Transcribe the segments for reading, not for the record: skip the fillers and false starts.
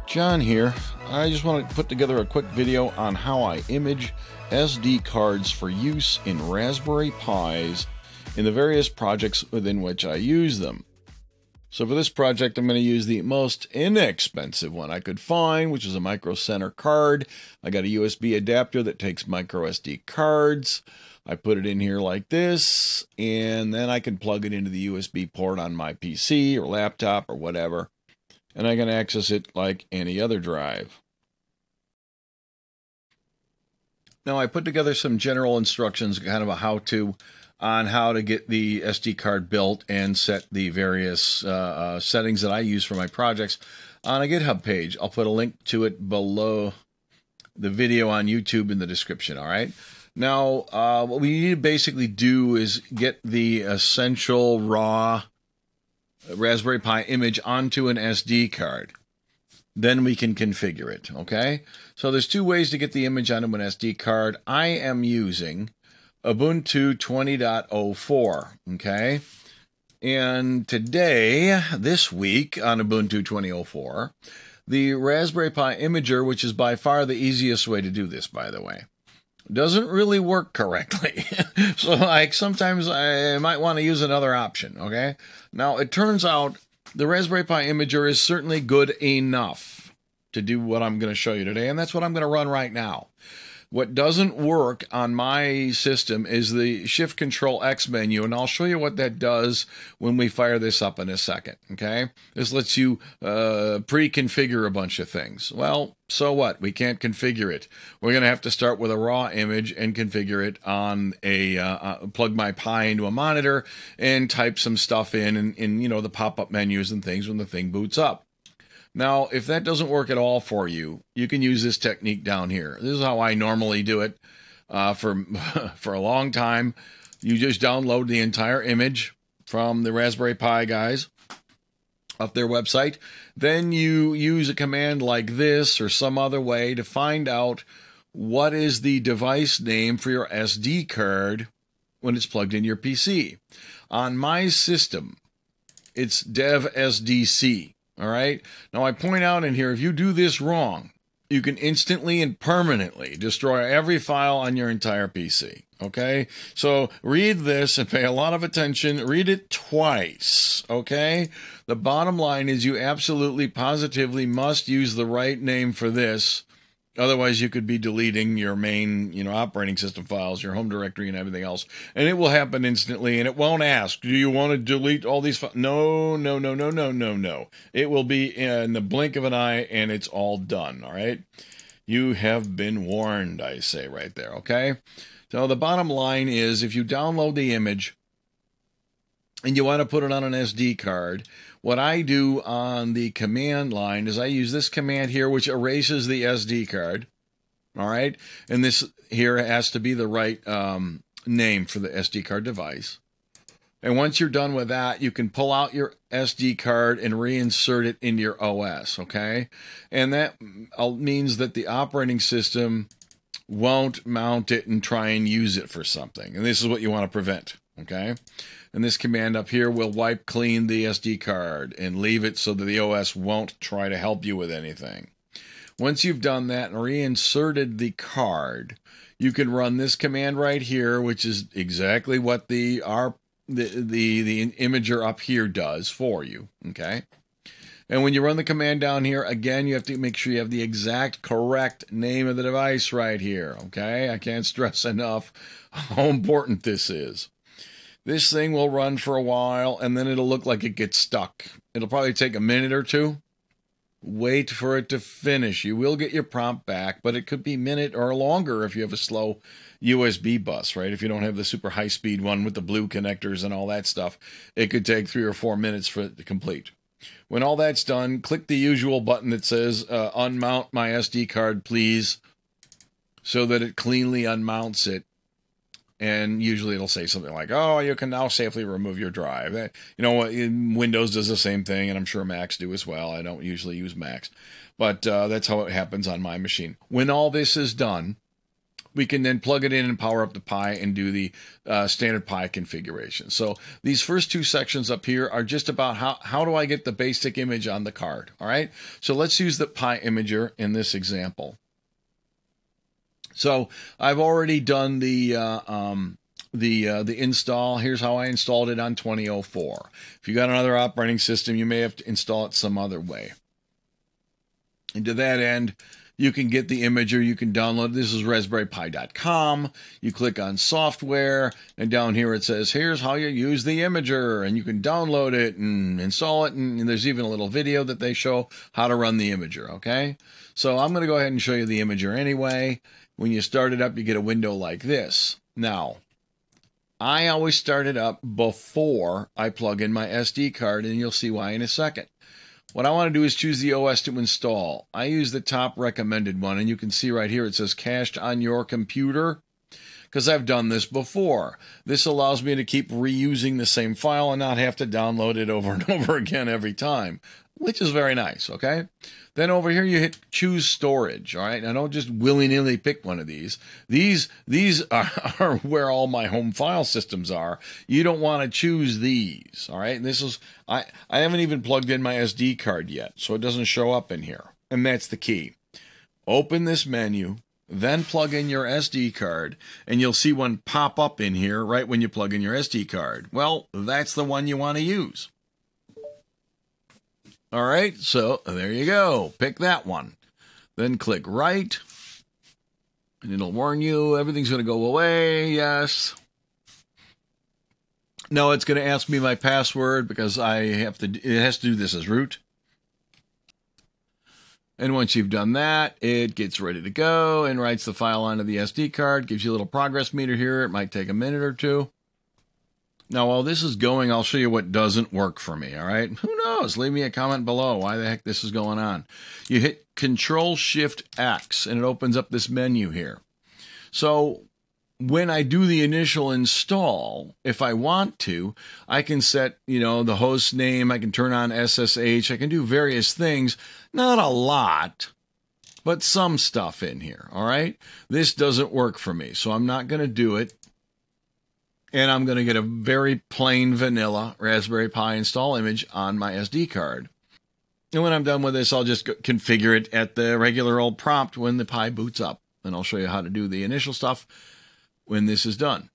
John here. I just want to put together a quick video on how I image SD cards for use in Raspberry Pis in the various projects within which I use them. So for this project, I'm going to use the most inexpensive one I could find, which is a micro center card. I got a USB adapter that takes micro SD cards. I put it in here like this, and then I can plug it into the USB port on my PC or laptop or whatever, and I can access it like any other drive. Now I put together some general instructions, kind of a how-to on how to get the SD card built and set the various settings that I use for my projects on a GitHub page. I'll put a link to it below the video on YouTube in the description, all right? Now, what we need to basically do is get the essential raw Raspberry Pi image onto an SD card. Then we can configure it, okay? So there's two ways to get the image onto an SD card. I am using Ubuntu 20.04, okay? And today, this week on Ubuntu 20.04, the Raspberry Pi imager, which is by far the easiest way to do this, by the way, doesn't really work correctly. So sometimes I might want to use another option, okay? Now, it turns out the Raspberry Pi imager is certainly good enough to do what I'm going to show you today, and that's what I'm going to run right now. What doesn't work on my system is the Shift Control X menu, and I'll show you what that does when we fire this up in a second, okay? This lets you pre-configure a bunch of things. Well, so what? We can't configure it. We're going to have to start with a raw image and configure it on a, plug my Pi into a monitor and type some stuff in you know, the pop-up menus and things when the thing boots up. Now, if that doesn't work at all for you, you can use this technique down here. This is how I normally do it for a long time. You just download the entire image from the Raspberry Pi guys off their website. Then you use a command like this or some other way to find out what is the device name for your SD card when it's plugged in your PC. On my system, it's devsdc. All right. Now, I point out in here, if you do this wrong, you can instantly and permanently destroy every file on your entire PC. Okay. So read this and pay a lot of attention. Read it twice. Okay. The bottom line is you absolutely positively must use the right name for this. Otherwise, you could be deleting your main, you know, operating system files, your home directory and everything else. And it will happen instantly, and it won't ask, do you want to delete all these files? No, no, no, no, no, no, no. It will be in the blink of an eye, and it's all done, all right? You have been warned, I say right there, okay? So the bottom line is if you download the image and you want to put it on an SD card, what I do on the command line is I use this command here, which erases the SD card. All right. And this here has to be the right name for the SD card device. And once you're done with that, you can pull out your SD card and reinsert it into your OS. Okay. And that means that the operating system won't mount it and try and use it for something. And this is what you want to prevent. Okay. And this command up here will wipe clean the SD card and leave it so that the OS won't try to help you with anything. Once you've done that and reinserted the card, you can run this command right here, which is exactly what the imager up here does for you. Okay. And when you run the command down here, again, you have to make sure you have the exact correct name of the device right here. Okay. I can't stress enough how important this is. This thing will run for a while, and then it'll look like it gets stuck. It'll probably take a minute or two. Wait for it to finish. You will get your prompt back, but it could be a minute or longer if you have a slow USB bus, right? If you don't have the super high-speed one with the blue connectors and all that stuff, it could take 3 or 4 minutes for it to complete. When all that's done, click the usual button that says, unmount my SD card, please, so that it cleanly unmounts it. And usually it'll say something like, oh, you can now safely remove your drive. You know what? Windows does the same thing, and I'm sure Macs do as well. I don't usually use Macs, but that's how it happens on my machine. When all this is done, we can then plug it in and power up the Pi and do the standard Pi configuration. So these first two sections up here are just about how do I get the basic image on the card. All right, so let's use the pi-imager in this example. So I've already done the install. Here's how I installed it on 2004. If you got another operating system, you may have to install it some other way. And to that end, you can get the imager, you can download. This is raspberrypi.com. You click on software, and down here it says, here's how you use the imager, and you can download it and install it, and there's even a little video that they show how to run the imager, okay? So I'm going to go ahead and show you the imager anyway. When you start it up, you get a window like this. Now, I always start it up before I plug in my SD card, and you'll see why in a second. What I want to do is choose the OS to install. I use the top recommended one, and you can see right here it says cached on your computer, because I've done this before. This allows me to keep reusing the same file and not have to download it over and over again every time, which is very nice, okay? Then over here you hit choose storage, all right? Now don't just willy-nilly pick one of these. These are where all my home file systems are. You don't want to choose these, all right? And this is, I haven't even plugged in my SD card yet, so it doesn't show up in here. And that's the key. Open this menu, then plug in your SD card, and you'll see one pop up in here right when you plug in your SD card. Well, that's the one you want to use. All right, so there you go. Pick that one. Then click right, and it'll warn you everything's going to go away. Yes. No, it's going to ask me my password because it has to do this as root. And once you've done that, it gets ready to go and writes the file onto the SD card. Gives you a little progress meter here. It might take a minute or two. Now, while this is going, I'll show you what doesn't work for me, all right? Who knows? Leave me a comment below why the heck this is going on. You hit Control-Shift-X, and it opens up this menu here. So when I do the initial install, if I want to, I can set, the host name. I can turn on SSH. I can do various things. Not a lot, but some stuff in here, all right? This doesn't work for me, so I'm not going to do it. And I'm going to get a very plain vanilla Raspberry Pi install image on my SD card. And when I'm done with this, I'll just configure it at the regular old prompt when the Pi boots up. And I'll show you how to do the initial stuff when this is done.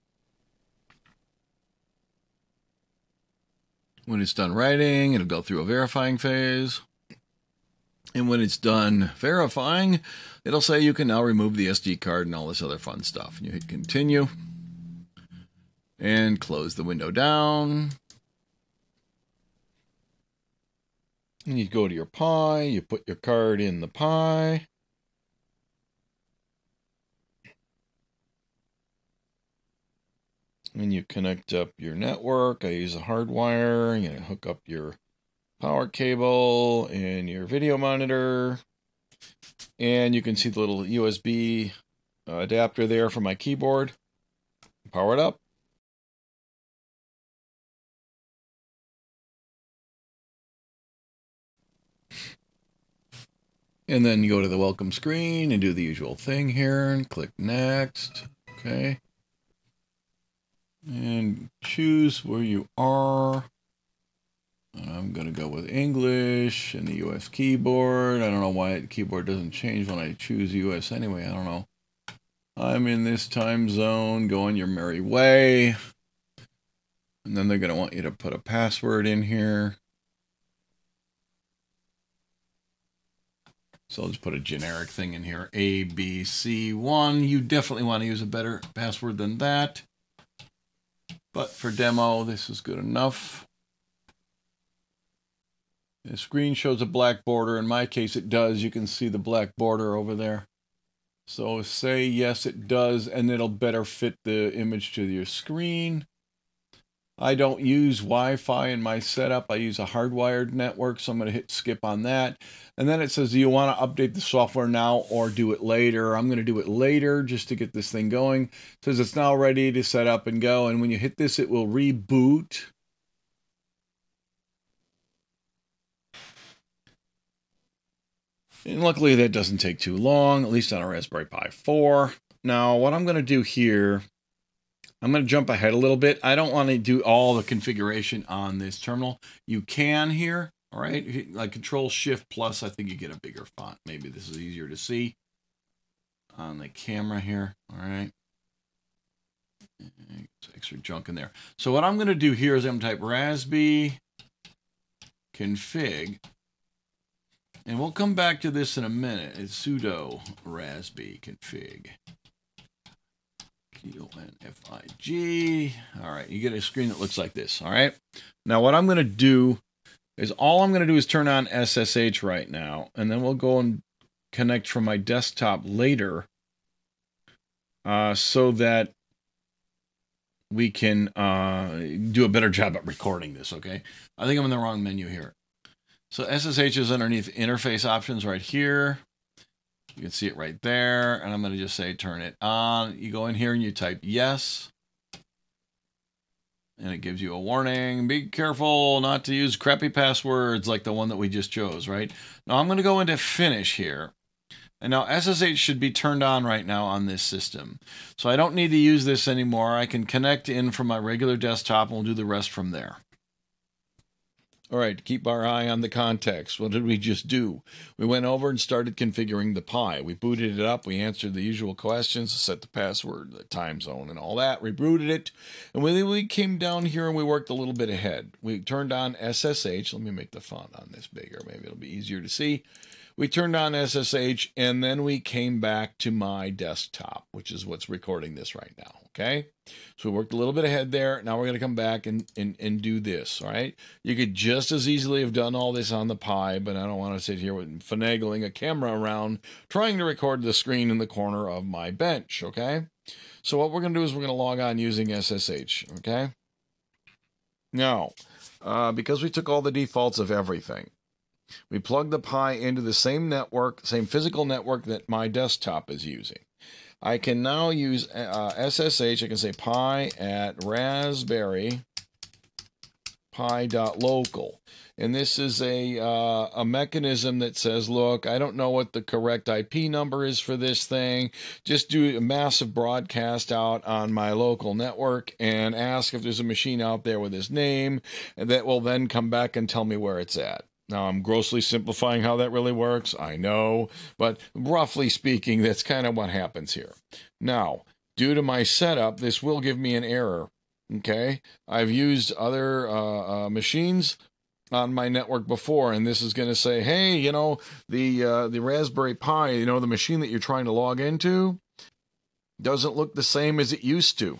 When it's done writing, it'll go through a verifying phase. And when it's done verifying, it'll say you can now remove the SD card and all this other fun stuff. And you hit continue. And close the window down. And you go to your Pi, you put your card in the Pi. And you connect up your network. I use a hardwire. You hook up your power cable and your video monitor. And you can see the little USB adapter there for my keyboard. Power it up. And then you go to the welcome screen and do the usual thing here and click next. Okay. And choose where you are. I'm going to go with English and the US keyboard. I don't know why the keyboard doesn't change when I choose US anyway. I don't know. I'm in this time zone. Go on your merry way. And then they're going to want you to put a password in here. So I'll just put a generic thing in here, ABC1. You definitely want to use a better password than that. But for demo, this is good enough. The screen shows a black border. In my case, it does. You can see the black border over there. So say yes, it does, and it'll better fit the image to your screen. I don't use Wi-Fi in my setup. I use a hardwired network, so I'm going to hit skip on that. And then it says, do you want to update the software now or do it later? I'm going to do it later just to get this thing going. It says it's now ready to set up and go. And when you hit this, it will reboot. And luckily, that doesn't take too long, at least on a Raspberry Pi 4. Now, what I'm going to do here, I'm going to jump ahead a little bit. I don't want to do all the configuration on this terminal. You can here, all right? Like Control-Shift+, I think you get a bigger font. Maybe this is easier to see on the camera here, all right? Extra junk in there. So what I'm going to do here is I'm going to type raspi-config, and we'll come back to this in a minute. It's sudo raspi-config. Config. All right, you get a screen that looks like this. All right. Now what I'm going to do is turn on SSH right now, and then we'll go and connect from my desktop later, so that we can do a better job at recording this. Okay. I think I'm in the wrong menu here. So SSH is underneath interface options right here. You can see it right there. And I'm going to just say, turn it on. You go in here and you type yes. And it gives you a warning. Be careful not to use crappy passwords like the one that we just chose, right? Now I'm going to go into finish here. And now SSH should be turned on right now on this system. So I don't need to use this anymore. I can connect in from my regular desktop and we'll do the rest from there. All right, keep our eye on the context. What did we just do? We went over and started configuring the Pi. We booted it up. We answered the usual questions, set the password, the time zone, and all that. Rebooted it. And then we came down here and we worked a little bit ahead. We turned on SSH. Let me make the font on this bigger. Maybe it'll be easier to see. We turned on SSH, and then we came back to my desktop, which is what's recording this right now, okay? So we worked a little bit ahead there. Now we're going to come back and do this, all right? You could just as easily have done all this on the Pi, but I don't want to sit here with finagling a camera around trying to record the screen in the corner of my bench, okay? So what we're going to do is we're going to log on using SSH, okay? Now, because we took all the defaults of everything, we plug the Pi into the same network, same physical network that my desktop is using. I can now use SSH. I can say pi at raspberrypi.local. And this is a mechanism that says, look, I don't know what the correct IP number is for this thing. Just do a massive broadcast out on my local network and ask if there's a machine out there with this name, and that will then come back and tell me where it's at. Now, I'm grossly simplifying how that really works, I know, but roughly speaking, that's kind of what happens here. Now, due to my setup, this will give me an error, okay? I've used other machines on my network before, and this is going to say, hey, you know, the Raspberry Pi, you know, the machine that you're trying to log into doesn't look the same as it used to.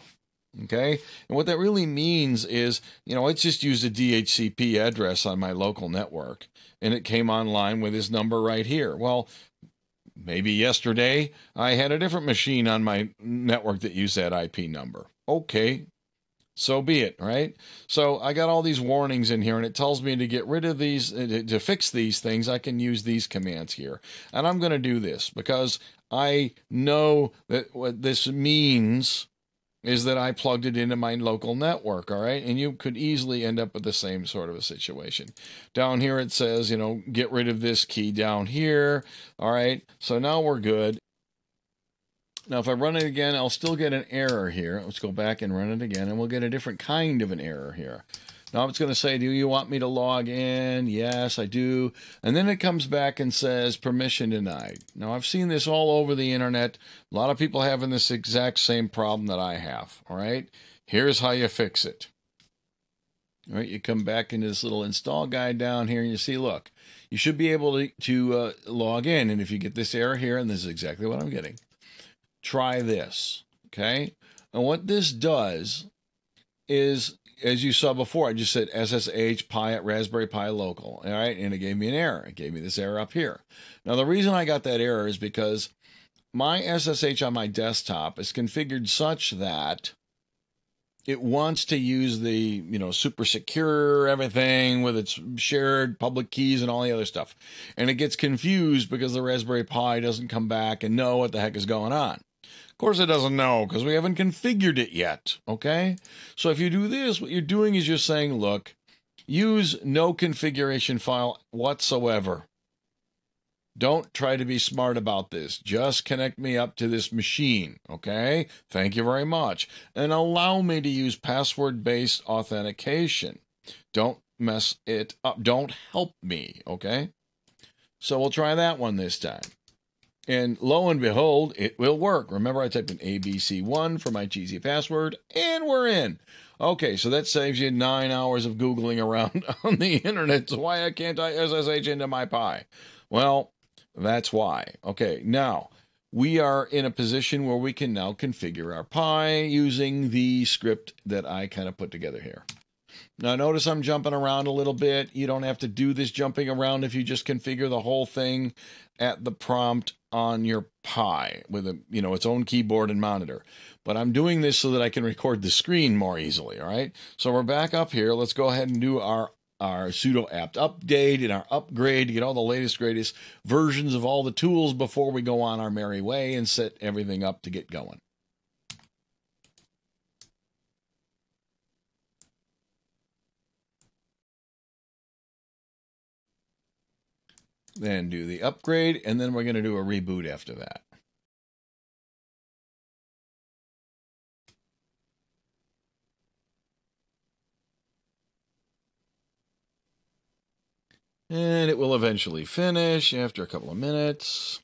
Okay, and what that really means is, you know, it's just used a DHCP address on my local network, and it came online with this number right here. Well, maybe yesterday I had a different machine on my network that used that IP number. Okay, so be it, right? So I got all these warnings in here, and it tells me to get rid of these, to fix these things, I can use these commands here. And I'm going to do this because I know that what this means is that I plugged it into my local network, all right? And you could easily end up with the same sort of a situation. Down here it says, you know, get rid of this key down here, all right? So now we're good. Now if I run it again, I'll still get an error here. Let's go back and run it again, and we'll get a different kind of an error here. Now it's going to say, do you want me to log in? Yes, I do. And then it comes back and says permission denied. Now I've seen this all over the internet. A lot of people having this exact same problem that I have. All right. Here's how you fix it. All right. You come back into this little install guide down here and you see, look, you should be able to log in. And if you get this error here, and this is exactly what I'm getting, try this. Okay. And what this does is, as you saw before, I just said SSH Pi at Raspberry Pi local, all right, and it gave me an error. It gave me this error up here. Now, the reason I got that error is because my SSH on my desktop is configured such that it wants to use the, you know, super secure everything with its shared public keys and all the other stuff. And it gets confused because the Raspberry Pi doesn't come back and know what the heck is going on. Of course it doesn't know because we haven't configured it yet, okay? So if you do this, what you're doing is you're saying, look, use no configuration file whatsoever. Don't try to be smart about this. Just connect me up to this machine, okay? Thank you very much. And allow me to use password-based authentication. Don't mess it up. Don't help me, okay? So we'll try that one this time. And lo and behold, it will work. Remember, I typed in ABC1 for my cheesy password, and we're in. Okay, so that saves you 9 hours of Googling around on the internet. So why can't I SSH into my Pi? Well, that's why. Okay, now we are in a position where we can now configure our Pi using the script that I kind of put together here. Now notice I'm jumping around a little bit. You don't have to do this jumping around if you just configure the whole thing at the prompt on your Pi with a, its own keyboard and monitor. But I'm doing this so that I can record the screen more easily, all right? So we're back up here. Let's go ahead and do our sudo apt update and our upgrade to get all the latest, greatest versions of all the tools before we go on our merry way and set everything up to get going. Then do the upgrade, and then we're going to do a reboot after that. And it will eventually finish after a couple of minutes.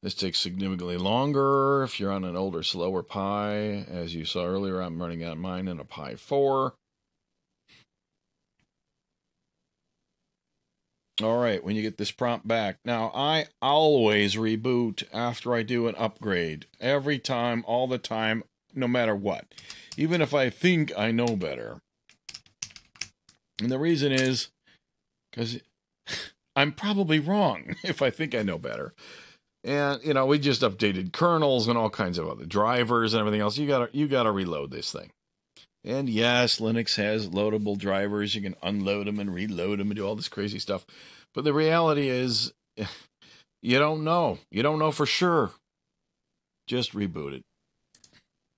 This takes significantly longer if you're on an older, slower Pi. As you saw earlier, I'm running on mine in a Pi 4. All right, when you get this prompt back. Now, I always reboot after I do an upgrade. Every time, all the time, no matter what. Even if I think I know better. And the reason is because I'm probably wrong if I think I know better. And, we just updated kernels and all kinds of other drivers and everything else. You gotta reload this thing. And yes, Linux has loadable drivers. You can unload them and reload them and do all this crazy stuff. But the reality is, you don't know. You don't know for sure. Just reboot it.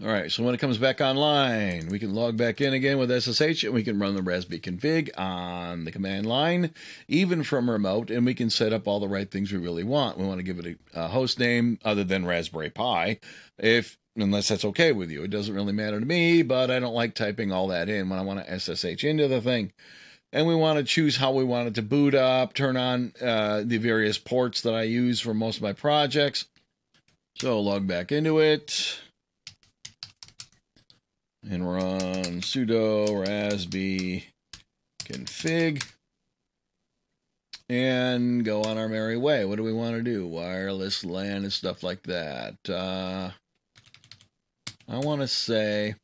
All right, so when it comes back online, we can log back in again with SSH, and we can run the raspi-config on the command line, even from remote, and we can set up all the right things we really want. We want to give it a host name other than Raspberry Pi, unless that's okay with you. It doesn't really matter to me, but I don't like typing all that in when I want to SSH into the thing. And we want to choose how we want it to boot up, turn on the various ports that I use for most of my projects. So log back into it. And run sudo raspi-config. And go on our merry way. What do we want to do? Wireless LAN and stuff like that. I want to say,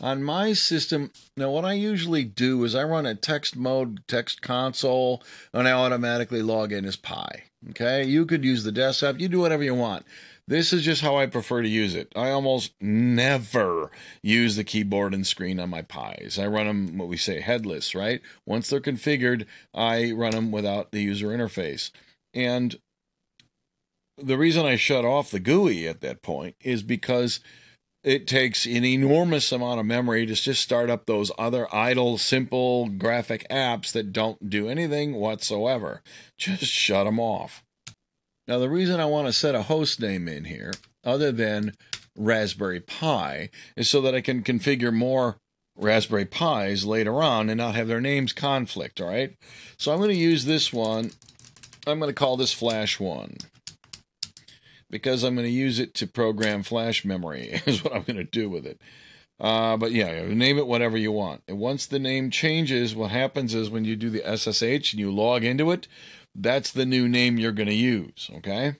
on my system, now what I usually do is I run a text mode, text console, and I automatically log in as Pi. Okay? You could use the desktop. You do whatever you want. This is just how I prefer to use it. I almost never use the keyboard and screen on my Pis. I run them, what we say, headless, right? Once they're configured, I run them without the user interface. And the reason I shut off the GUI at that point is because it takes an enormous amount of memory to just start up those other idle, simple graphic apps that don't do anything whatsoever. Just shut them off. Now, the reason I want to set a host name in here, other than Raspberry Pi, is so that I can configure more Raspberry Pis later on and not have their names conflict, all right? So I'm going to use this one. I'm going to call this Flash 1. Because I'm going to use it to program flash memory is what I'm going to do with it. But yeah, name it whatever you want. And once the name changes, what happens is when you do the SSH and you log into it, that's the new name you're going to use, okay?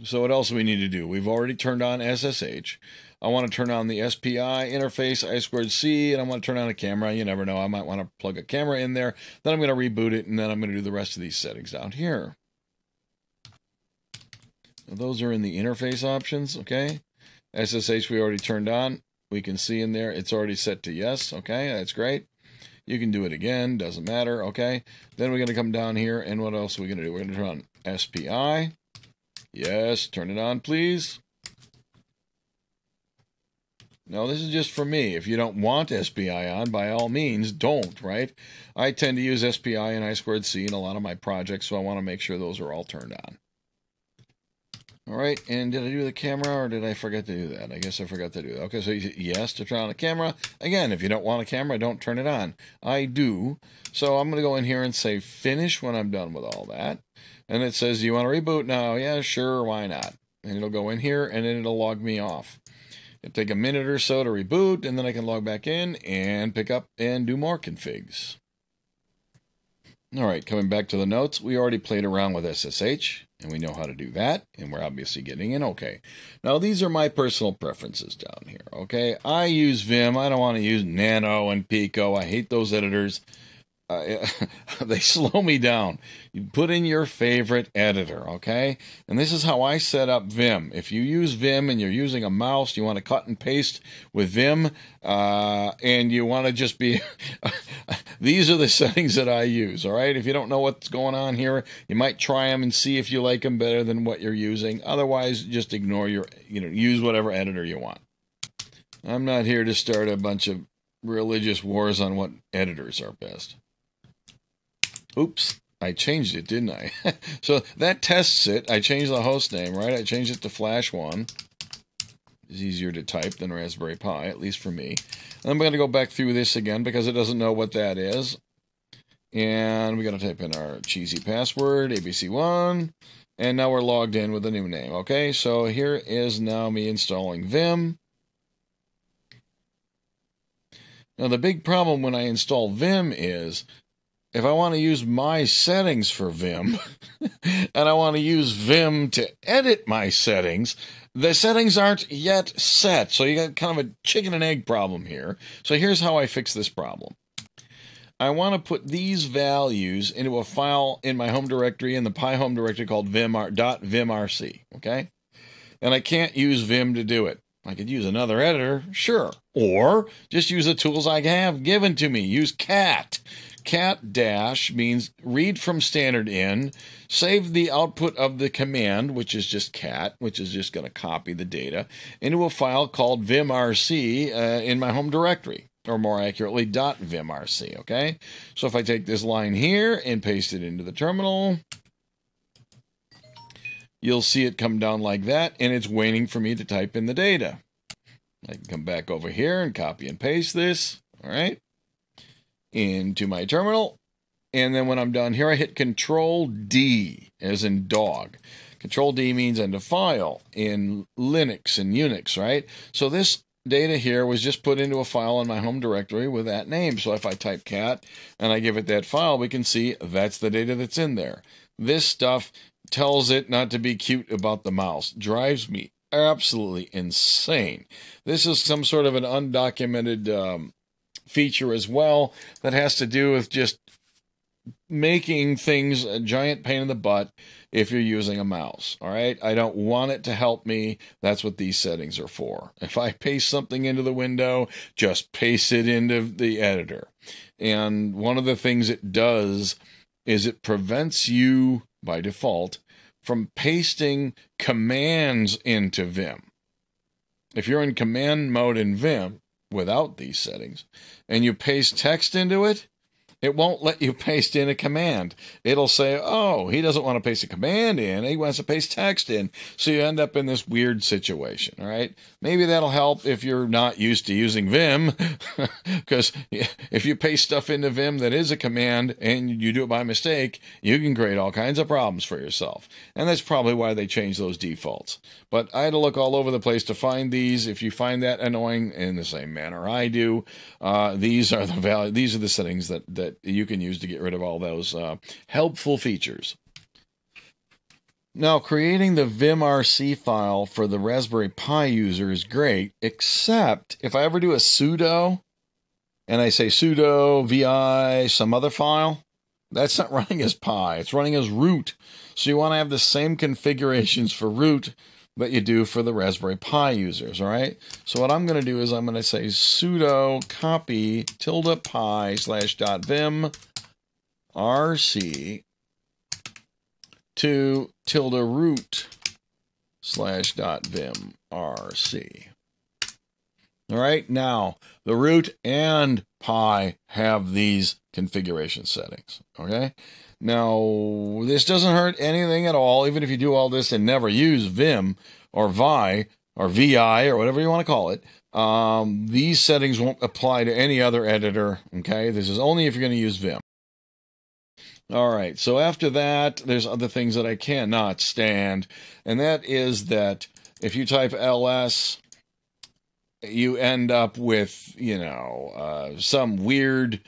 So what else do we need to do? We've already turned on SSH. I want to turn on the SPI interface, I2C, and I want to turn on a camera. You never know. I might want to plug a camera in there. Then I'm going to reboot it, and then I'm going to do the rest of these settings down here. Those are in the interface options, okay? SSH we already turned on. We can see in there it's already set to yes, okay? That's great. You can do it again, doesn't matter, okay? Then we're going to come down here, and what else are we going to do? We're going to turn on SPI. Yes, turn it on, please. Now, this is just for me. If you don't want SPI on, by all means, don't, right? I tend to use SPI and I2C in a lot of my projects, so I want to make sure those are all turned on. All right, and did I do the camera, or did I forget to do that? I guess I forgot to do that. Okay, so yes to turn on the camera. Again, if you don't want a camera, don't turn it on. I do. So I'm going to go in here and say finish when I'm done with all that. And it says, do you want to reboot now? Yeah, sure, why not? And it'll go in here, and then it'll log me off. It'll take a minute or so to reboot, and then I can log back in and pick up and do more configs. All right, coming back to the notes, we already played around with SSH, and we know how to do that, and we're obviously getting in okay. Now, these are my personal preferences down here, okay? I use Vim. I don't want to use Nano and Pico. I hate those editors. They slow me down. You put in your favorite editor, okay? And this is how I set up Vim. If you use Vim and you're using a mouse, you want to cut and paste with Vim, and you want to just be... These are the settings that I use, all right? If you don't know what's going on here, you might try them and see if you like them better than what you're using. Otherwise, just ignore your, use whatever editor you want. I'm not here to start a bunch of religious wars on what editors are best. Oops, I changed it, didn't I? So that tests it. I changed the host name, right? I changed it to Flash1. It's easier to type than Raspberry Pi, at least for me. And I'm going to go back through this again because it doesn't know what that is. And we're going to type in our cheesy password, ABC1. And now we're logged in with a new name, okay? So here is now me installing Vim. Now the big problem when I install Vim is if I want to use my settings for Vim and I want to use Vim to edit my settings, the settings aren't yet set. So you got kind of a chicken and egg problem here. So here's how I fix this problem. I want to put these values into a file in my home directory, in the Pi home directory called vim.vimrc, okay? And I can't use Vim to do it. I could use another editor, sure. Or just use the tools I have given to me. Use cat. Cat dash means read from standard in, save the output of the command, which is just cat, which is just going to copy the data, into a file called vimrc in my home directory, or more accurately, .vimrc, okay? So if I take this line here and paste it into the terminal, you'll see it come down like that, and it's waiting for me to type in the data. I can come back over here and copy and paste this, all right, into my terminal. And then when I'm done here, I hit Control-D, as in dog. Control-D means end of file in Linux and Unix, right? So this data here was just put into a file in my home directory with that name. So if I type cat and I give it that file, we can see that's the data that's in there. This stuff tells it not to be cute about the mouse. Drives me absolutely insane. This is some sort of an undocumented feature as well that has to do with just making things a giant pain in the butt if you're using a mouse. All right, I don't want it to help me. That's what these settings are for. If I paste something into the window, just paste it into the editor. And one of the things it does is it prevents you by default from pasting commands into Vim. If you're in command mode in Vim without these settings and you paste text into it, it won't let you paste in a command. It'll say, oh, he doesn't want to paste a command in. He wants to paste text in. So you end up in this weird situation, all right? Maybe that'll help if you're not used to using Vim, because if you paste stuff into Vim that is a command and you do it by mistake, you can create all kinds of problems for yourself. And that's probably why they changed those defaults. But I had to look all over the place to find these. If you find that annoying in the same manner I do, these are the settings that you can use to get rid of all those helpful features. Now, creating the vimrc file for the Raspberry Pi user is great, except if I ever do a sudo and I say sudo vi some other file, that's not running as Pi, it's running as root. So you want to have the same configurations for root that you do for the Raspberry Pi users, all right? So what I'm going to do is I'm going to say sudo copy ~pi /vim-rc to ~root /vim-rc. All right, now the root and Pi have these configuration settings. Okay, now this doesn't hurt anything at all, even if you do all this and never use Vim or Vi or VI or whatever you want to call it. These settings won't apply to any other editor. Okay, this is only if you're going to use Vim. All right, so after that, there's other things that I cannot stand, and that is that if you type ls, you end up with, some weird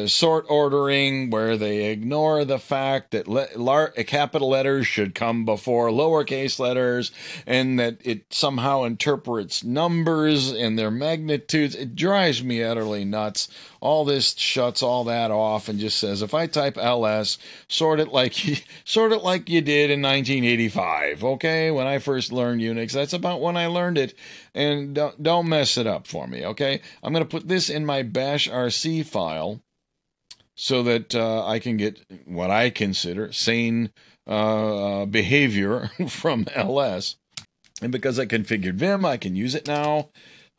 sort ordering where they ignore the fact that capital letters should come before lowercase letters, and that it somehow interprets numbers and their magnitudes. It drives me utterly nuts. All this shuts all that off and just says, if I type ls, sort it like you did in 1985. Okay, when I first learned Unix, that's about when I learned it, and don't mess it up for me. Okay, I'm going to put this in my bash rc file so that I can get what I consider sane behavior from ls. And because I configured Vim, I can use it now.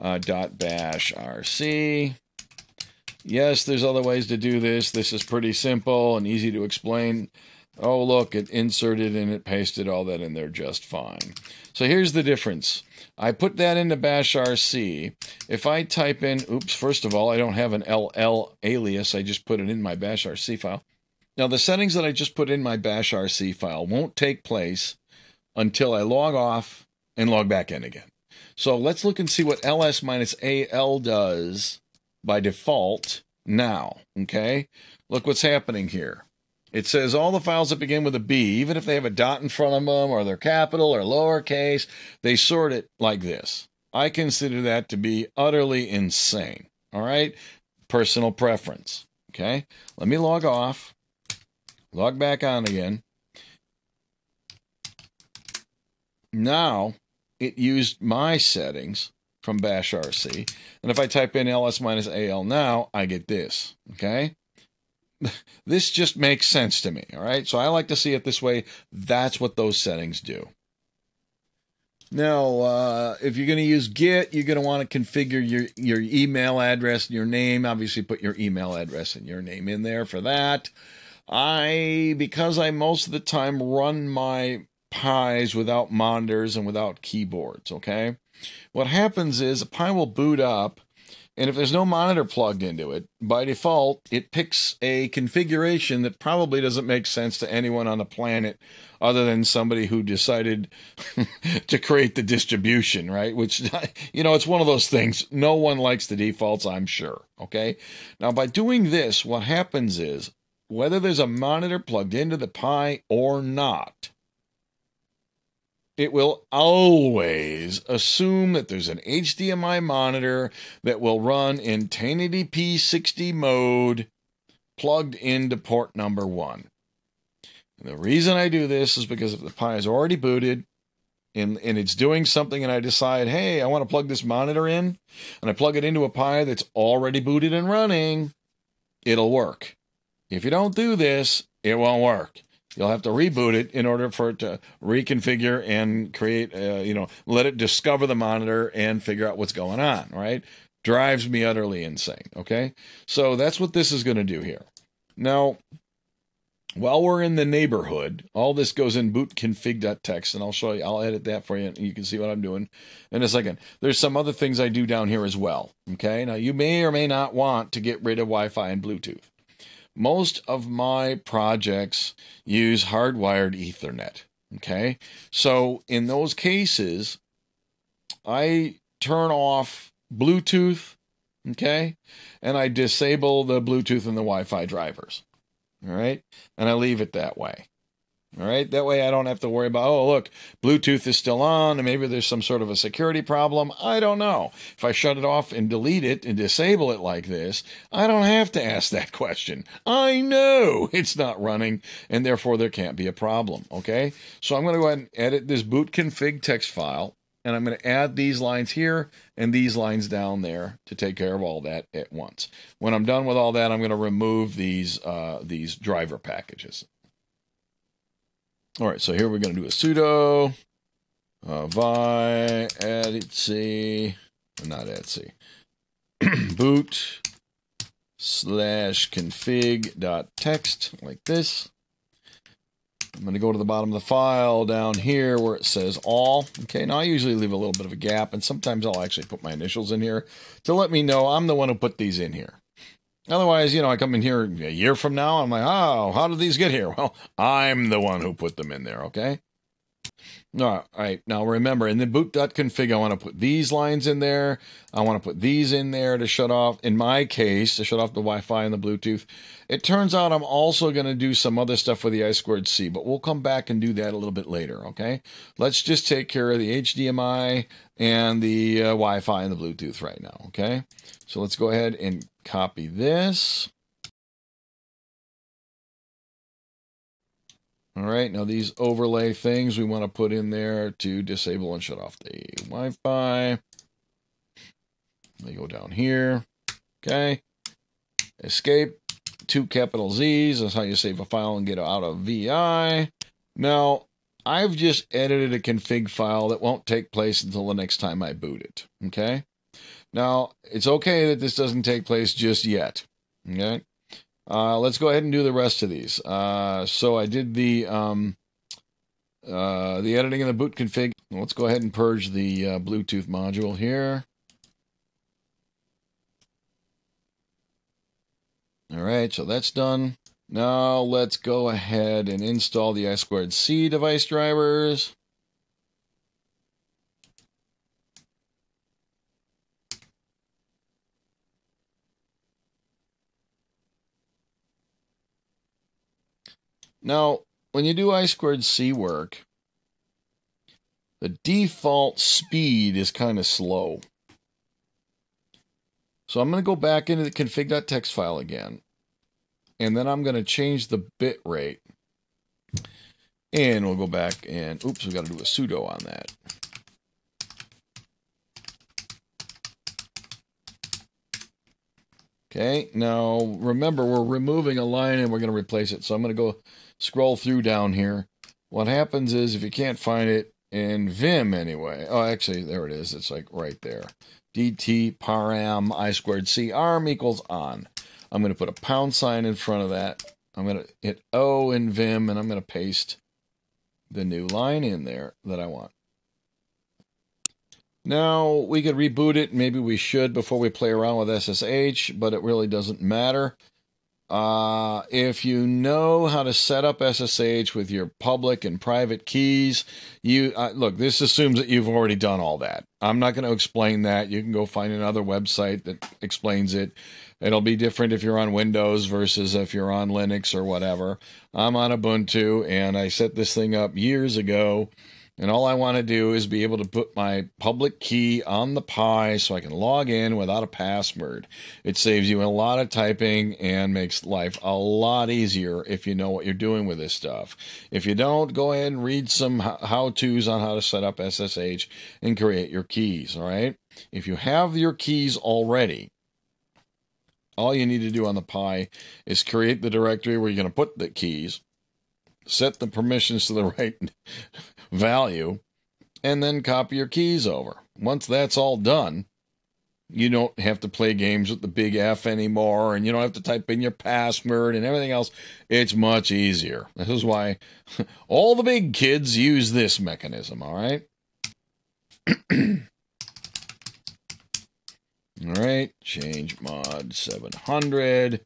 .bash rc. Yes, there's other ways to do this. This is pretty simple and easy to explain. Oh, look, it inserted and it pasted all that in there just fine. So here's the difference. I put that into bash rc. If I type in, first of all, I don't have an ll alias. I just put it in my bash rc file. Now, the settings that I just put in my bash rc file won't take place until I log off and log back in again. So let's look and see what ls-al does by default now. Okay, look what's happening here. It says all the files that begin with a B, even if they have a dot in front of them or they're capital or lowercase, they sort it like this. I consider that to be utterly insane. All right, personal preference. Okay, let me log off, log back on again. Now it used my settings from bash rc, and if I type in ls-al now, I get this. Okay, this just makes sense to me. All right, so I like to see it this way. That's what those settings do. Now, if you're going to use Git, you're going to want to configure your email address and your name. Obviously, put your email address and your name in there for that. Because I most of the time run my Pis without monitors and without keyboards, okay? What happens is a Pi will boot up, and if there's no monitor plugged into it, by default, it picks a configuration that probably doesn't make sense to anyone on the planet other than somebody who decided to create the distribution, right? Which, it's one of those things. No one likes the defaults, I'm sure, okay? Now, by doing this, what happens is, whether there's a monitor plugged into the Pi or not, it will always assume that there's an HDMI monitor that will run in 1080p 60 mode plugged into port number 1. And the reason I do this is because if the Pi is already booted and it's doing something and I decide, hey, I want to plug this monitor in, and I plug it into a Pi that's already booted and running, it'll work. If you don't do this, it won't work. You'll have to reboot it in order for it to reconfigure and create, let it discover the monitor and figure out what's going on, right? Drives me utterly insane, okay? So that's what this is going to do here. Now, while we're in the neighborhood, all this goes in bootconfig.txt, and I'll show you, I'll edit that for you, and you can see what I'm doing in a second. There's some other things I do down here as well, okay? Now, you may or may not want to get rid of Wi-Fi and Bluetooth. Most of my projects use hardwired Ethernet, okay? So in those cases, I turn off Bluetooth, okay? And I disable the Bluetooth and the Wi-Fi drivers, all right? And I leave it that way, all right? That way I don't have to worry about, oh, look, Bluetooth is still on, and maybe there's some sort of a security problem. I don't know. If I shut it off and delete it and disable it like this, I don't have to ask that question. I know it's not running, and therefore there can't be a problem, okay? So I'm going to go ahead and edit this bootconfig text file, and I'm going to add these lines here and these lines down there to take care of all that at once. When I'm done with all that, I'm going to remove these driver packages. All right, so here we're going to do a sudo vi edit c not etc. boot /config.txt, like this. I'm going to go to the bottom of the file down here where it says all. Okay, now I usually leave a little bit of a gap, and sometimes I'll actually put my initials in here to let me know I'm the one who put these in here. Otherwise, you know, I come in here a year from now, I'm like, oh, how did these get here? Well, I'm the one who put them in there, okay? All right, now remember, in the boot.config, I want to put these lines in there. I want to put these in there to shut off, in my case, to shut off the Wi-Fi and the Bluetooth. It turns out I'm also going to do some other stuff with the I2C, but we'll come back and do that a little bit later, okay? Let's just take care of the HDMI and the Wi-Fi and the Bluetooth right now, okay? So let's go ahead and copy this. All right, now these overlay things we want to put in there to disable and shut off the Wi-Fi. They go down here. Okay. Escape. 2 capital Z's. That's how you save a file and get out of VI. Now, I've just edited a config file that won't take place until the next time I boot it. Okay. Now, it's okay that this doesn't take place just yet. Okay. Let's go ahead and do the rest of these. So I did the editing in the boot config. Let's go ahead and purge the Bluetooth module here. All right, so that's done. Now let's go ahead and install the I2C device drivers. Now, when you do I2C work, the default speed is kind of slow. So I'm going to go back into the config.txt file again, and then I'm going to change the bit rate. And we'll go back and, oops, we've got to do a sudo on that. Okay, now remember, we're removing a line and we're going to replace it. So I'm going to go scroll through down here. What happens is, if you can't find it in Vim anyway, oh, actually, there it is. It's like right there. DT param I2C arm equals on. I'm going to put a pound sign in front of that. I'm going to hit O in Vim, and I'm going to paste the new line in there that I want. Now, we could reboot it. Maybe we should before we play around with SSH, but it really doesn't matter. If you know how to set up SSH with your public and private keys, look, this assumes that you've already done all that. I'm not going to explain that. You can go find another website that explains it. It'll be different if you're on Windows versus if you're on Linux or whatever. I'm on Ubuntu, and I set this thing up years ago. And all I want to do is be able to put my public key on the Pi so I can log in without a password. It saves you a lot of typing and makes life a lot easier if you know what you're doing with this stuff. If you don't, go ahead and read some how-tos on how to set up SSH and create your keys, all right? If you have your keys already, all you need to do on the Pi is create the directory where you're going to put the keys, set the permissions to the right value, and then copy your keys over. Once that's all done, you don't have to play games with the big F anymore, and you don't have to type in your password and everything else. It's much easier. This is why all the big kids use this mechanism, all right? All right, change mod 700.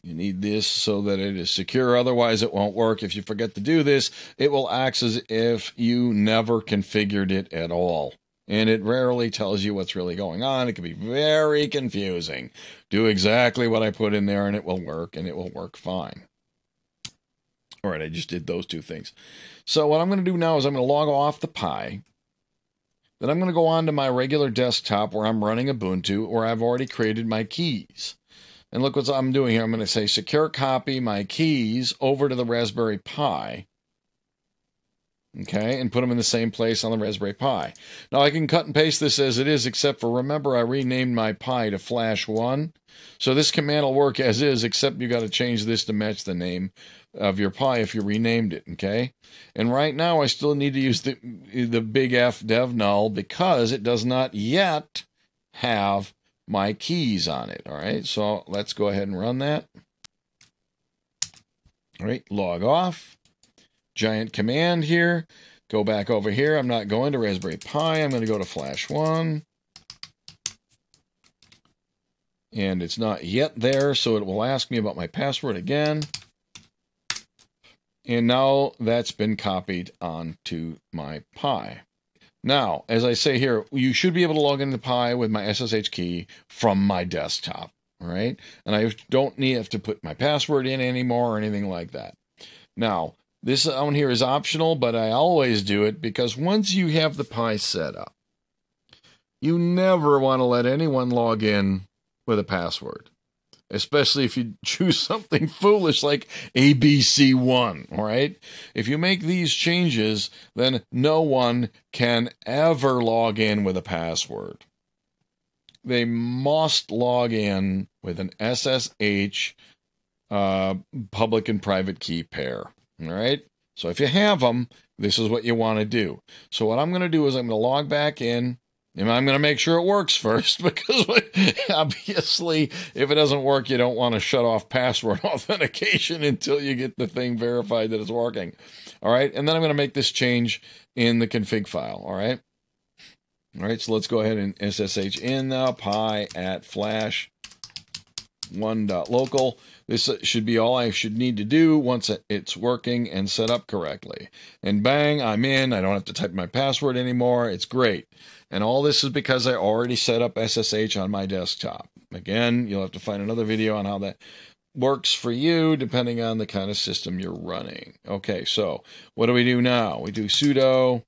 You need this so that it is secure. Otherwise, it won't work. If you forget to do this, it will act as if you never configured it at all. And it rarely tells you what's really going on. It can be very confusing. Do exactly what I put in there, and it will work, and it will work fine. All right, I just did those two things. So what I'm going to do now is I'm going to log off the Pi. Then I'm going to go on to my regular desktop where I'm running Ubuntu, where I've already created my keys. And look what I'm doing here. I'm going to say secure copy my keys over to the Raspberry Pi. Okay, and put them in the same place on the Raspberry Pi. Now I can cut and paste this as it is, except for remember I renamed my Pi to Flash 1. So this command will work as is, except you got to change this to match the name of your Pi if you renamed it, okay? And right now I still need to use the big F dev null because it does not yet have my keys on it, all right? So let's go ahead and run that. All right, log off. Giant command here. Go back over here. I'm not going to Raspberry Pi. I'm going to go to Flash 1. And it's not yet there, so it will ask me about my password again. And now that's been copied onto my Pi. Now, as I say here, you should be able to log into Pi with my SSH key from my desktop. All right? And I don't have to put my password in anymore or anything like that. Now, this on here is optional, but I always do it because once you have the Pi set up, you never want to let anyone log in with a password, especially if you choose something foolish like ABC1, all right? If you make these changes, then no one can ever log in with a password. They must log in with an SSH public and private key pair. All right. So if you have them, this is what you want to do. So what I'm going to do is I'm going to log back in and I'm going to make sure it works first because obviously if it doesn't work, you don't want to shut off password authentication until you get the thing verified that it's working. All right. And then I'm going to make this change in the config file. All right. All right. So let's go ahead and SSH in the Pi at flash 1.local. This should be all I should need to do once it's working and set up correctly. And bang, I'm in. I don't have to type my password anymore. It's great. And all this is because I already set up SSH on my desktop. Again, you'll have to find another video on how that works for you depending on the kind of system you're running. Okay, so what do we do now? We do sudo,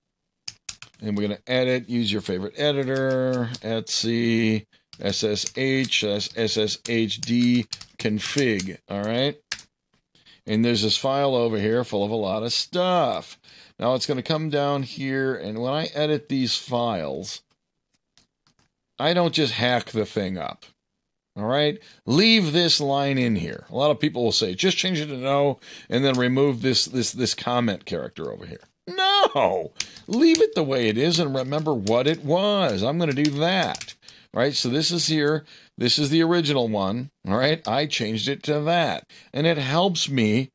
and we're going to edit. Use your favorite editor, etc. SSH, SSHD config, all right? And there's this file over here full of a lot of stuff. Now it's going to come down here, and when I edit these files, I don't just hack the thing up, all right? Leave this line in here. A lot of people will say, just change it to no, and then remove this comment character over here. No! Leave it the way it is and remember what it was. I'm going to do that. All right, so this is here. This is the original one. All right, I changed it to that. And it helps me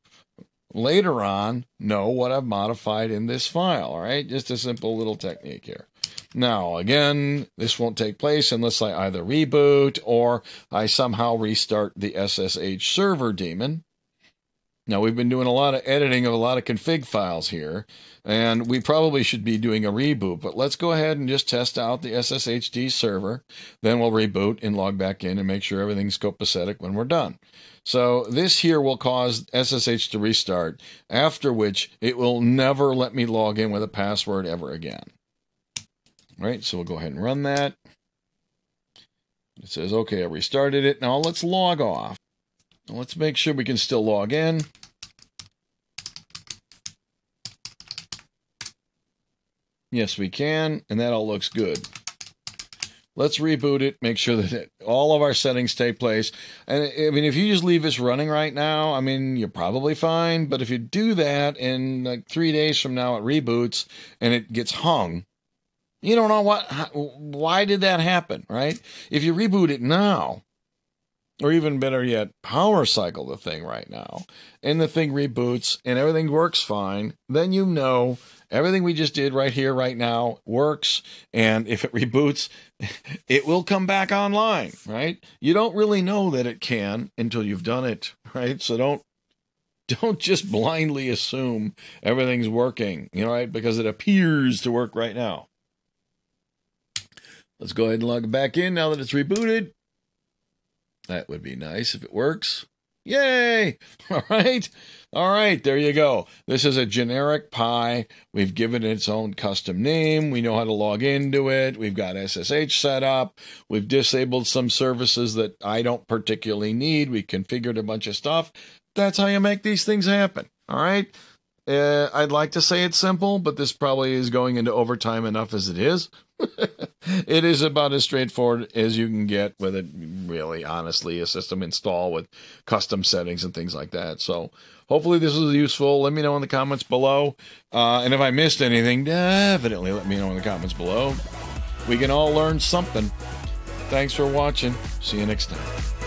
later on know what I've modified in this file. All right, just a simple little technique here. Now, again, this won't take place unless I either reboot or I somehow restart the SSH server daemon. Now, we've been doing a lot of editing of a lot of config files here, and we probably should be doing a reboot, but let's go ahead and just test out the SSHD server. Then we'll reboot and log back in and make sure everything's copacetic when we're done. So this here will cause SSH to restart, after which it will never let me log in with a password ever again. All right, so we'll go ahead and run that. It says, okay, I restarted it. Now let's log off. Let's make sure we can still log in. Yes, we can, and that all looks good. Let's reboot it, make sure that all of our settings take place. And I mean, if you just leave this running right now, I mean, you're probably fine. But if you do that and like 3 days from now it reboots and it gets hung, you don't know why did that happen, right? If you reboot it now, or even better yet, power cycle the thing right now, and the thing reboots and everything works fine, then you know everything we just did right here, right now works. And if it reboots, it will come back online, right? You don't really know that it can until you've done it, right? So don't just blindly assume everything's working, you know, right? Because it appears to work right now. Let's go ahead and log back in now that it's rebooted. That would be nice if it works. Yay! All right. All right, there you go. This is a generic Pi. We've given it its own custom name. We know how to log into it. We've got SSH set up. We've disabled some services that I don't particularly need. We configured a bunch of stuff. That's how you make these things happen. All right. I'd like to say it's simple, but this probably is going into overtime enough as it is. It is about as straightforward as you can get with it, really, honestly, a system install with custom settings and things like that. So hopefully this was useful. Let me know in the comments below. And if I missed anything, definitely let me know in the comments below. We can all learn something. Thanks for watching. See you next time.